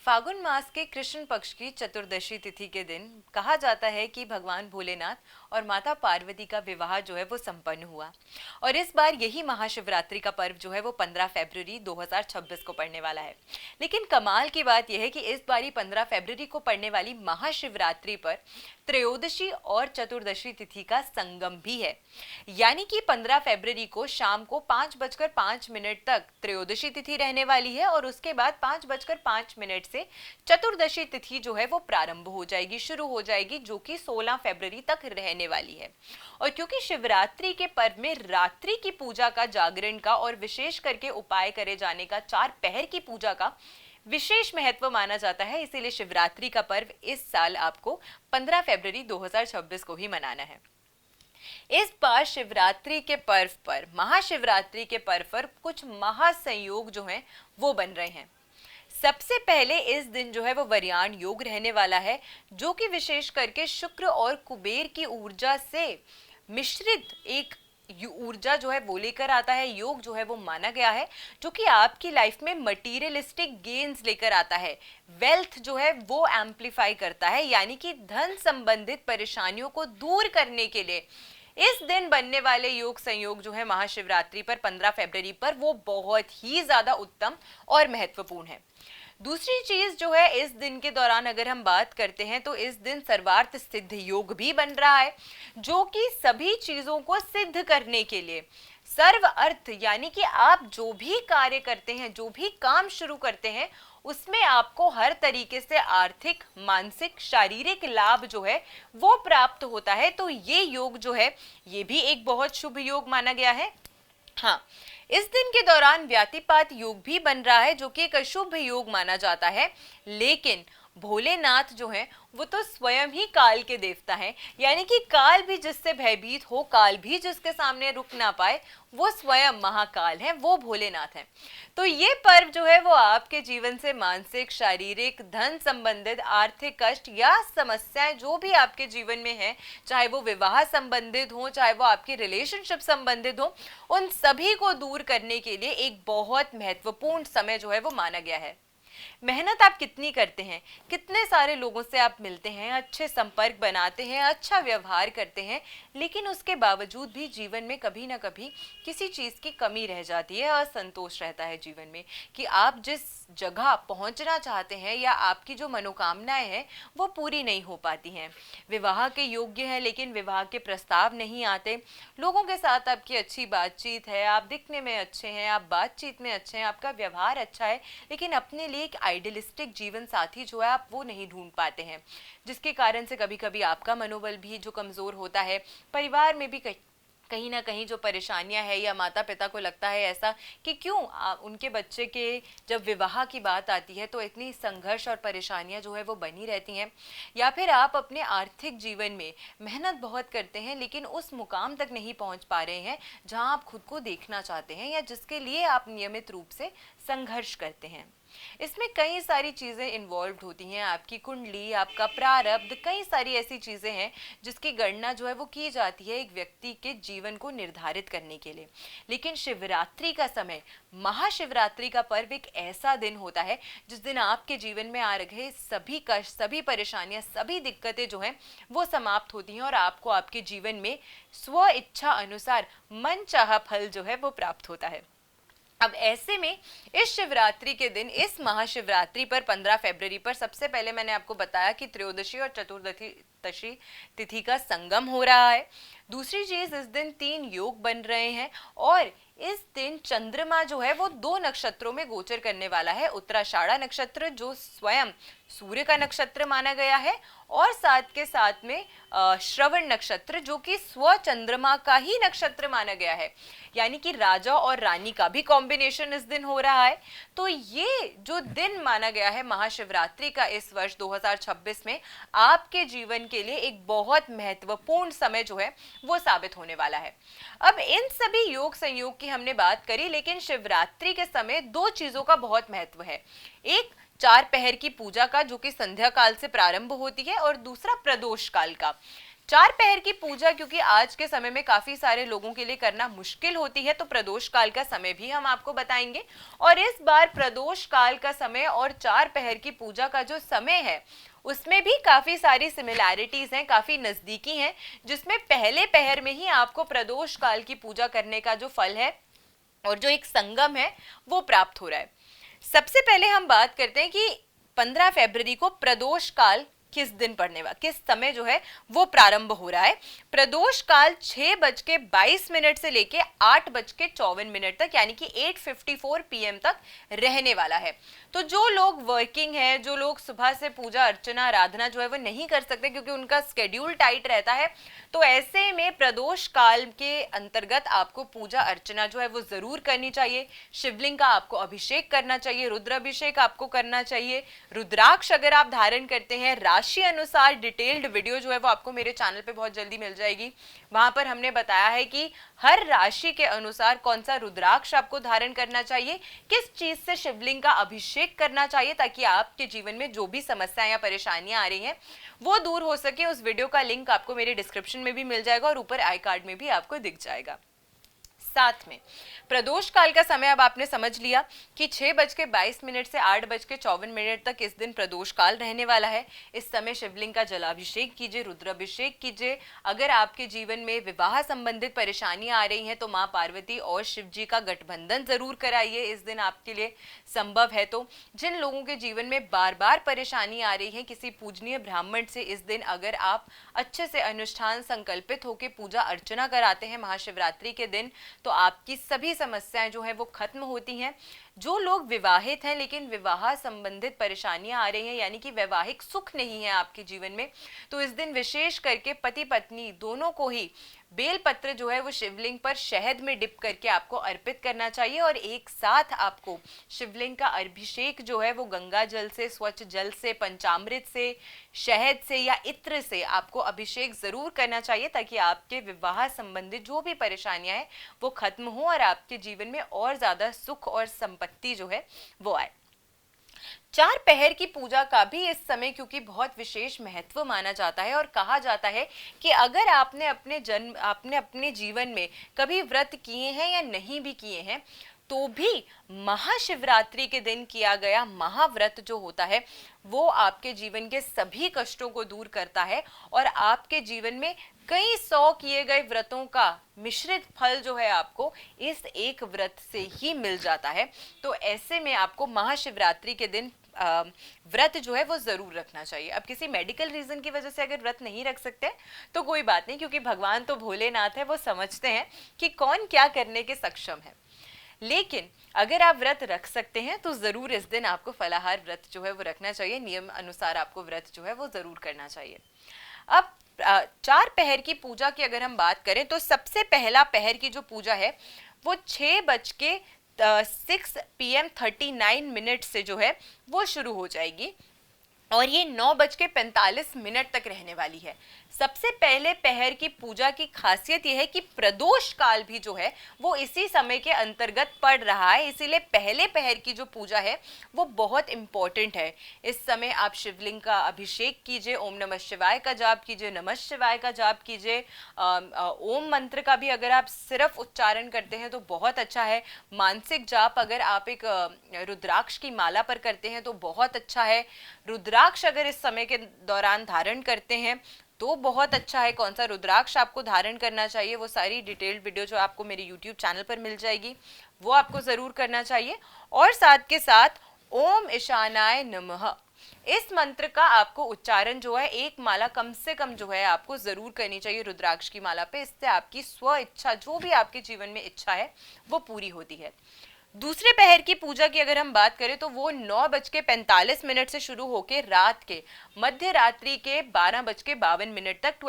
फागुन मास के कृष्ण पक्ष की चतुर्दशी तिथि के दिन कहा जाता है कि भगवान भोलेनाथ और माता पार्वती का विवाह जो है वो संपन्न हुआ। और इस बार यही महाशिवरात्रि का पर्व जो है वो 15 फरवरी 2026 को पड़ने वाला है। लेकिन कमाल की बात यह है कि इस बारी 15 फरवरी को पड़ने वाली महाशिवरात्रि पर त्रयोदशी और चतुर्दशी तिथि का संगम भी है। यानी कि 15 फरवरी को शाम को 5:05 तक त्रयोदशी तिथि रहने वाली है और उसके बाद 5:05 से चतुर्दशी तिथि जो है वो प्रारंभ हो जाएगी, शुरू हो जाएगी, जो कि 16 फरवरी तक रहने वाली है। और क्योंकि शिवरात्रि के पर्व में रात्रि की पूजा का, जागरण का और विशेष करके उपाय करे जाने का, 4 पहर की पूजा का विशेष महत्व माना जाता है, इसीलिए शिवरात्रि का पर्व इस साल आपको 15 फरवरी 2026 को ही मनाना है। इस बार शिवरात्रि के पर्व पर, महाशिवरात्रि के पर्व पर कुछ महासंयोग जो हैं वो बन रहे हैं। सबसे पहले इस दिन जो है वो वरयान योग रहने वाला है, जो कि विशेष करके शुक्र और कुबेर की ऊर्जा से मिश्रित एक ऊर्जा जो है वो लेकर आता है। योग जो है वो माना गया है जो कि आपकी लाइफ में मटीरियलिस्टिक गेन्स लेकर आता है, वेल्थ जो है वो एम्पलीफाई करता है, यानी कि धन संबंधित परेशानियों को दूर करने के लिए इस दिन बनने वाले योग संयोग जो है महाशिवरात्रि पर 15 फरवरी पर वो बहुत ही ज्यादा उत्तम और महत्वपूर्ण है। दूसरी चीज जो है, इस दिन के दौरान अगर हम बात करते हैं तो इस दिन सर्वार्थ सिद्ध योग भी बन रहा है, जो कि सभी चीजों को सिद्ध करने के लिए, सर्व अर्थ यानी कि आप जो भी कार्य करते हैं, जो भी काम शुरू करते हैं, उसमें आपको हर तरीके से आर्थिक, मानसिक, शारीरिक लाभ जो है वो प्राप्त होता है। तो ये योग जो है ये भी एक बहुत शुभ योग माना गया है। हाँ, इस दिन के दौरान व्यातिपात योग भी बन रहा है, जो कि एक अशुभ योग माना जाता है। लेकिन भोलेनाथ जो है वो तो स्वयं ही काल के देवता हैं, यानी कि काल भी जिससे भयभीत हो, काल भी जिसके सामने रुक ना पाए, वो स्वयं महाकाल हैं, वो भोलेनाथ हैं। तो ये पर्व जो है वो आपके जीवन से मानसिक, शारीरिक, धन संबंधित, आर्थिक कष्ट या समस्याएं जो भी आपके जीवन में है, चाहे वो विवाह संबंधित हो, चाहे वो आपके रिलेशनशिप संबंधित हो, उन सभी को दूर करने के लिए एक बहुत महत्वपूर्ण समय जो है वो माना गया है। मेहनत आप कितनी करते हैं, कितने सारे लोगों से आप मिलते हैं, अच्छे संपर्क बनाते हैं, अच्छा व्यवहार करते हैं, लेकिन उसके बावजूद भी जीवन में कभी ना कभी किसी चीज की कमी रह जाती है, असंतोष रहता है जीवन में कि आप जिस जगह पहुंचना चाहते हैं या आपकी जो मनोकामनाएं हैं वो पूरी नहीं हो पाती हैं। विवाह के योग्य हैं लेकिन विवाह के प्रस्ताव नहीं आते, लोगों के साथ आपकी अच्छी बातचीत है, आप दिखने में अच्छे हैं, आप बातचीत में अच्छे हैं, आपका व्यवहार अच्छा है, लेकिन अपने लिए एक आइडियलिस्टिक जीवन साथी जो है आप वो नहीं ढूंढ पाते हैं, जिसके कारण से कभी कभी आपका मनोबल भी जो कमजोर होता है, परिवार में भी कहीं ना कहीं जो परेशानियां है, या माता पिता को लगता है ऐसा कि क्यों उनके बच्चे के जब विवाह की बात आती है तो इतनी संघर्ष और परेशानियां जो है वो बनी रहती हैं। या फिर आप अपने आर्थिक जीवन में मेहनत बहुत करते हैं लेकिन उस मुकाम तक नहीं पहुंच पा रहे हैं जहां आप खुद को देखना चाहते हैं या जिसके लिए आप नियमित रूप से संघर्ष करते हैं। इसमें कई सारी चीजें इन्वॉल्व होती हैं, आपकी कुंडली, आपका प्रारब्ध, कई सारी ऐसी चीजें हैं जिसकी गणना जो है वो की जाती है एक व्यक्ति के जीवन को निर्धारित करने के लिए। लेकिन शिवरात्रि का समय, महाशिवरात्रि का पर्व एक ऐसा दिन होता है जिस दिन आपके जीवन में आ रहे सभी कष्ट, सभी परेशानियां, सभी दिक्कतें जो हैं वो समाप्त होती हैं और आपको आपके जीवन में स्व इच्छा अनुसार मन चाहा फल जो है वो प्राप्त होता है। अब ऐसे में इस शिवरात्रि के दिन, इस महाशिवरात्रि पर 15 फरवरी पर, सबसे पहले मैंने आपको बताया कि त्रयोदशी और चतुर्दशी तिथि का संगम हो रहा है। दूसरी चीज, इस दिन 3 योग बन रहे हैं और इस दिन चंद्रमा जो है वो 2 नक्षत्रों में गोचर करने वाला है। उत्तराषाढ़ा नक्षत्र जो स्वयं सूर्य का नक्षत्र माना गया है, और साथ के साथ में श्रवण नक्षत्र जो कि स्व चंद्रमा का ही नक्षत्र माना गया है, यानी कि राजा और रानी का भी कॉम्बिनेशन इस दिन हो रहा है। तो ये जो दिन माना गया है महाशिवरात्रि का इस वर्ष 2026 में, आपके जीवन के लिए एक बहुत महत्वपूर्ण समय जो है वो साबित होने वाला है। अब इन सभी योग संयोग की हमने बात करी, लेकिन शिवरात्रि के समय 2 चीजों का बहुत महत्व है। एक 4 पहर की पूजा का जो कि संध्या काल से प्रारंभ होती है, और दूसरा प्रदोष काल का। चार पहर की पूजा क्योंकि आज के समय में काफी सारे लोगों के लिए करना मुश्किल होती है, तो प्रदोष काल का समय भी हम आपको बताएंगे। और इस बार प्रदोष काल का समय और चार पहर की पूजा का जो समय है उसमें भी काफी सारी सिमिलैरिटीज हैं, काफी नजदीकी हैं, जिसमें पहले पहर में ही आपको प्रदोष काल की पूजा करने का जो फल है और जो एक संगम है वो प्राप्त हो रहा है। सबसे पहले हम बात करते हैं कि 15 फरवरी को प्रदोष काल किस दिन पड़ने वाला, किस समय जो है वो प्रारंभ हो रहा है। प्रदोष काल 6:22 से लेके 8:54 तक, यानी कि 8:54 PM तक रहने वाला है। तो जो लोग वर्किंग है, जो लोग सुबह से पूजा अर्चना आराधना जो है वो नहीं कर सकते क्योंकि उनका स्केड्यूल टाइट रहता है, तो ऐसे में प्रदोष काल के अंतर्गत आपको पूजा अर्चना जो है वो जरूर करनी चाहिए। शिवलिंग का आपको अभिषेक करना चाहिए, रुद्राभिषेक आपको करना चाहिए। रुद्राक्ष अगर आप धारण करते हैं, राशि अनुसार डिटेल्ड वीडियो जो है वो आपको मेरे चैनल पे बहुत जल्दी मिल जाएगी। वहां पर हमने बताया है कि हर राशि के अनुसार कौन सा रुद्राक्ष आपको धारण करना चाहिए, किस चीज से शिवलिंग का अभिषेक करना चाहिए, ताकि आपके जीवन में जो भी समस्याएं या परेशानियां आ रही हैं वो दूर हो सके। उस वीडियो का लिंक आपको मेरे डिस्क्रिप्शन में भी मिल जाएगा और ऊपर आई कार्ड में भी आपको दिख जाएगा। साथ में प्रदोष काल का समय अब आपने समझ लिया कि 6:22 से 8:54 तक इस दिन प्रदोष काल रहने वाला है। इस समय शिवलिंग का जलाभिषेक कीजिए, रुद्राभिषेक कीजिए। अगर आपके जीवन में विवाह संबंधित परेशानियां आ रही हैं तो मां पार्वती और शिव जी का गठबंधन जरूर कराइए, इस दिन आपके लिए संभव है। तो जिन लोगों के जीवन में बार बार परेशानी आ रही है, किसी पूजनीय ब्राह्मण से इस दिन अगर आप अच्छे से अनुष्ठान संकल्पित होकर पूजा अर्चना कराते हैं महाशिवरात्रि के दिन, तो आपकी सभी समस्याएं जो है वो खत्म होती हैं। जो लोग विवाहित हैं लेकिन विवाह संबंधित परेशानियां आ रही हैं, यानी कि वैवाहिक सुख नहीं है आपके जीवन में, तो इस दिन विशेष करके पति पत्नी दोनों को ही बेलपत्र जो है वो शिवलिंग पर शहद में डिप करके आपको अर्पित करना चाहिए। और एक साथ आपको शिवलिंग का अभिषेक जो है वो गंगा जल से, स्वच्छ जल से, पंचामृत से, शहद से या इत्र से आपको अभिषेक जरूर करना चाहिए, ताकि आपके विवाह संबंधित जो भी परेशानियां हैं वो खत्म हो और आपके जीवन में और ज्यादा सुख और संपत्ति जो है वो आए। चार पहर की पूजा का भी इस समय क्योंकि बहुत विशेष महत्व माना जाता है और कहा जाता है कि अगर आपने अपने जीवन में कभी व्रत किए हैं या नहीं भी किए हैं, तो भी महाशिवरात्रि के दिन किया गया महाव्रत जो होता है वो आपके जीवन के सभी कष्टों को दूर करता है और आपके जीवन में कई 100 किए गए व्रतों का मिश्रित फल जो है आपको इस एक व्रत से ही मिल जाता है। तो ऐसे में आपको महाशिवरात्रि के दिन व्रत जो है वो जरूर रखना चाहिए। अब किसी मेडिकल रीजन की वजह से अगर व्रत नहीं रख सकते तो कोई बात नहीं, क्योंकि भगवान तो भोलेनाथ है, वो समझते हैं कि कौन क्या करने के सक्षम है। लेकिन अगर आप व्रत रख सकते हैं तो जरूर इस दिन आपको फलाहार व्रत जो है वो रखना चाहिए, नियम अनुसार आपको व्रत जो है वो जरूर करना चाहिए। अब चार पहर की पूजा की अगर हम बात करें तो सबसे पहला पहर की जो पूजा है वो 6:06 PM 39 से जो है वो शुरू हो जाएगी और ये 9:45 तक रहने वाली है। सबसे पहले पहर की पूजा की खासियत यह है कि प्रदोष काल भी जो है वो इसी समय के अंतर्गत पड़ रहा है, इसीलिए पहले पहर की जो पूजा है वो बहुत इंपॉर्टेंट है। इस समय आप शिवलिंग का अभिषेक कीजिए, ओम नमः शिवाय का जाप कीजिए, नमः शिवाय का जाप कीजिए। ओम मंत्र का भी अगर आप सिर्फ उच्चारण करते हैं तो बहुत अच्छा है। मानसिक जाप अगर आप एक रुद्राक्ष की माला पर करते हैं तो बहुत अच्छा है। रुद्राक्ष अगर इस समय के दौरान धारण करते हैं तो बहुत अच्छा है। कौन सा रुद्राक्ष आपको धारण करना चाहिए वो सारी डिटेल्ड वीडियो जो आपको मेरे यूट्यूब चैनल पर मिल जाएगी, वो आपको जरूर करना चाहिए। और साथ के साथ ओम ईशानाय नमः इस मंत्र का आपको उच्चारण जो है एक माला कम से कम जो है आपको जरूर करनी चाहिए रुद्राक्ष की माला पे। इससे आपकी स्व इच्छा जो भी आपके जीवन में इच्छा है वो पूरी होती है। दूसरे पहर की पूजा की अगर हम बात करें तो वो 9:45 से शुरू होकर रात के मध्य रात्रि के 12:52 तक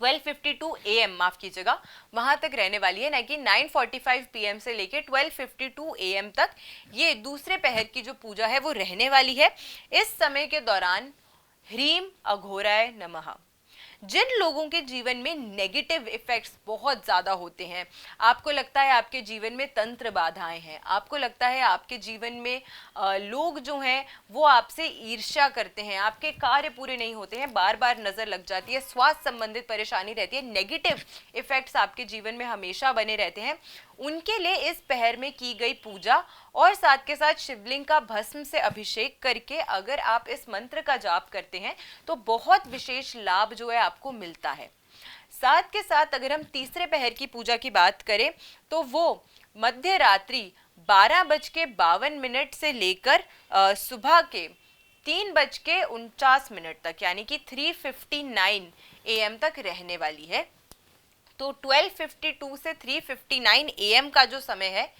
12:52 AM माफ कीजिएगा वहां तक रहने वाली है, ना कि 9:45 PM से लेके 12:52 AM तक ये दूसरे पहर की जो पूजा है वो रहने वाली है। इस समय के दौरान ह्रीम अघोराय नमः जिन लोगों के जीवन में नेगेटिव इफेक्ट्स बहुत ज्यादा होते हैं, आपको लगता है आपके जीवन में तंत्र बाधाएं हैं, आपको लगता है आपके जीवन में लोग जो हैं वो आपसे ईर्ष्या करते हैं, आपके कार्य पूरे नहीं होते हैं, बार बार नजर लग जाती है, स्वास्थ्य संबंधित परेशानी रहती है, नेगेटिव इफेक्ट्स आपके जीवन में हमेशा बने रहते हैं, उनके लिए इस पहर में की गई पूजा और साथ के साथ शिवलिंग का भस्म से अभिषेक करके अगर आप इस मंत्र का जाप करते हैं तो बहुत विशेष लाभ जो है आपको मिलता है। साथ के साथ अगर हम तीसरे पहर की पूजा की बात करें तो वो मध्य रात्रि 12:52 से लेकर सुबह के 3:49 तक यानी कि 3:59 AM तक रहने वाली है। तो 12:52 से 3:59 AM का जो समय है,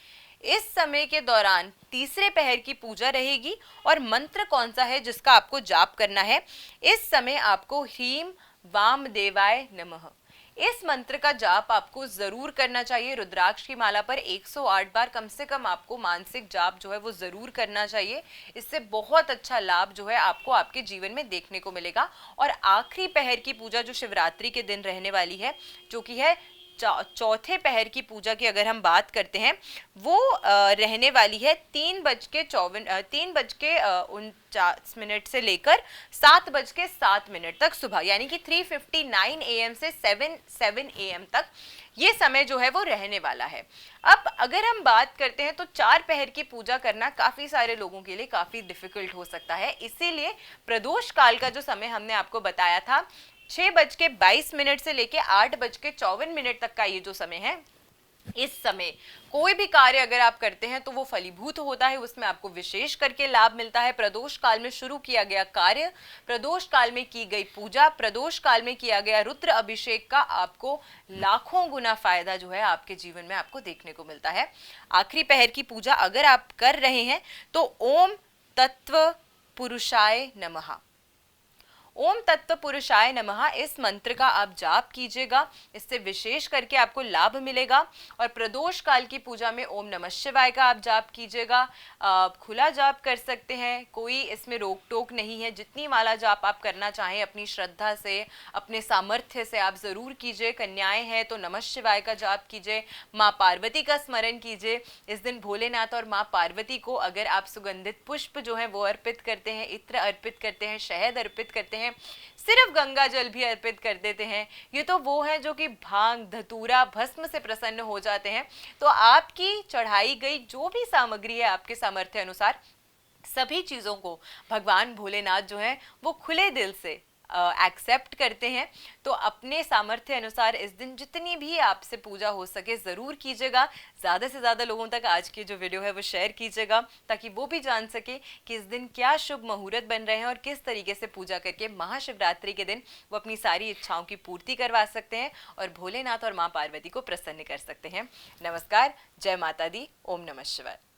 इस समय के दौरान तीसरे पहर की पूजा रहेगी। और मंत्र कौन सा है जिसका आपको जाप करना है, इस समय आपको ह्रीम वामदेवाय नमः इस मंत्र का जाप आपको जरूर करना चाहिए। रुद्राक्ष की माला पर 108 बार कम से कम आपको मानसिक जाप जो है वो जरूर करना चाहिए। इससे बहुत अच्छा लाभ जो है आपको आपके जीवन में देखने को मिलेगा। और आखिरी पहर की पूजा जो शिवरात्रि के दिन रहने वाली है, जो कि है चौथे पहर की पूजा की अगर हम बात करते हैं, वो रहने वाली है 3:49 से लेकर 7:07 तक सुबह, यानी कि 3:59 AM से 7 AM तक ये समय जो है वो रहने वाला है। अब अगर हम बात करते हैं तो चार पहर की पूजा करना काफी सारे लोगों के लिए काफी डिफिकल्ट हो सकता है, इसीलिए प्रदोष काल का जो समय हमने आपको बताया था 6:22 से लेके 8:54 तक का ये जो समय है, इस समय कोई भी कार्य अगर आप करते हैं तो वो फलीभूत होता है, उसमें आपको विशेष करके लाभ मिलता है। प्रदोष काल में शुरू किया गया कार्य, प्रदोष काल में की गई पूजा, प्रदोष काल में किया गया रुद्र अभिषेक का आपको लाखों गुना फायदा जो है आपके जीवन में आपको देखने को मिलता है। आखिरी पहर की पूजा अगर आप कर रहे हैं तो ओम तत्व पुरुषाय नमः, ओम तत्व पुरुषाय नमः इस मंत्र का आप जाप कीजिएगा, इससे विशेष करके आपको लाभ मिलेगा। और प्रदोष काल की पूजा में ओम नमः शिवाय का आप जाप कीजिएगा। खुला जाप कर सकते हैं, कोई इसमें रोक टोक नहीं है, जितनी माला जाप आप करना चाहें अपनी श्रद्धा से, अपने सामर्थ्य से आप जरूर कीजिए। कन्याएं हैं तो नमः शिवाय का जाप कीजिए, माँ पार्वती का स्मरण कीजिए। इस दिन भोलेनाथ और माँ पार्वती को अगर आप सुगंधित पुष्प जो है वो अर्पित करते हैं, इत्र अर्पित करते हैं, शहद अर्पित करते हैं, सिर्फ गंगा जल भी अर्पित कर देते हैं, ये तो वो है जो कि भांग धतूरा भस्म से प्रसन्न हो जाते हैं। तो आपकी चढ़ाई गई जो भी सामग्री है आपके सामर्थ्य अनुसार, सभी चीजों को भगवान भोलेनाथ जो है वो खुले दिल से एक्सेप्ट करते हैं। तो अपने सामर्थ्य अनुसार इस दिन जितनी भी आपसे पूजा हो सके जरूर कीजिएगा। ज़्यादा से ज़्यादा लोगों तक आज की जो वीडियो है वो शेयर कीजिएगा, ताकि वो भी जान सके कि इस दिन क्या शुभ मुहूर्त बन रहे हैं और किस तरीके से पूजा करके महाशिवरात्रि के दिन वो अपनी सारी इच्छाओं की पूर्ति करवा सकते हैं और भोलेनाथ और माँ पार्वती को प्रसन्न कर सकते हैं। नमस्कार, जय माता दी, ओम नमः शिवाय।